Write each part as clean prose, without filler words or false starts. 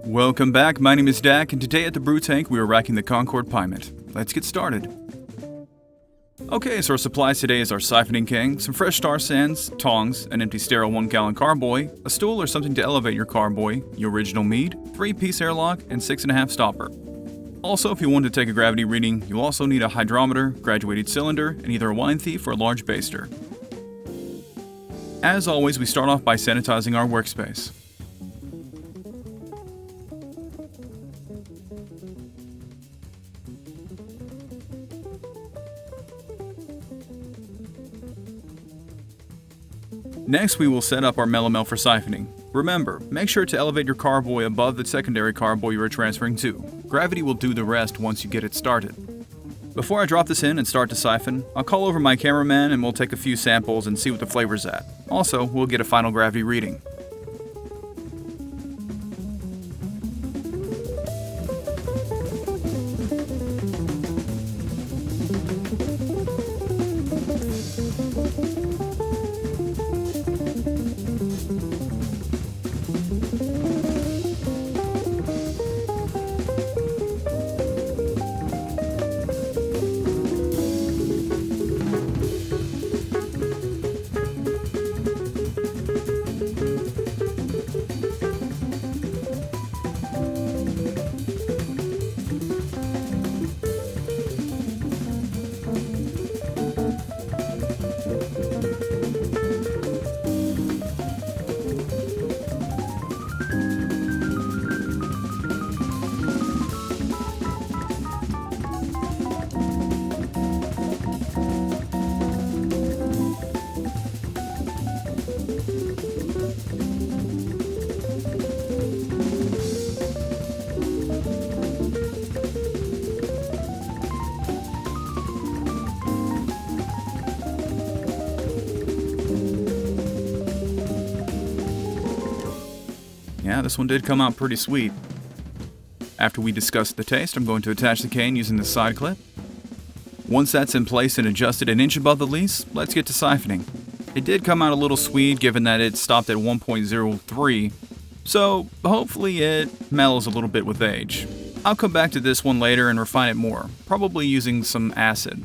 Welcome back, my name is Dak, and today at the brew tank we are racking the Concord Pyment. Let's get started. Okay, so our supplies today is our siphoning king, some fresh star sands, tongs, an empty sterile 1-gallon carboy, a stool or something to elevate your carboy, your original mead, 3-piece airlock, and 6.5 stopper. Also, if you want to take a gravity reading, you'll also need a hydrometer, graduated cylinder, and either a wine thief or a large baster. As always, we start off by sanitizing our workspace. Next, we will set up our melomel for siphoning. Remember, make sure to elevate your carboy above the secondary carboy you are transferring to. Gravity will do the rest once you get it started. Before I drop this in and start to siphon, I'll call over my cameraman and we'll take a few samples and see what the flavor's at. Also, we'll get a final gravity reading. Yeah, this one did come out pretty sweet. After we discuss the taste, I'm going to attach the cane using the side clip. Once that's in place and adjusted an inch above the lees, let's get to siphoning. It did come out a little sweet given that it stopped at 1.03, so hopefully it mellows a little bit with age. I'll come back to this one later and refine it more, probably using some acid.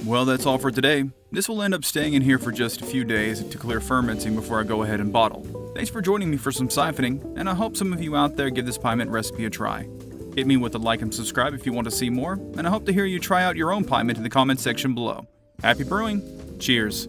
Well, that's all for today. This will end up staying in here for just a few days to clear fermenting before I go ahead and bottle. Thanks for joining me for some siphoning, and I hope some of you out there give this Pyment recipe a try. Hit me with a like and subscribe if you want to see more, and I hope to hear you try out your own Pyment in the comments section below. Happy brewing! Cheers!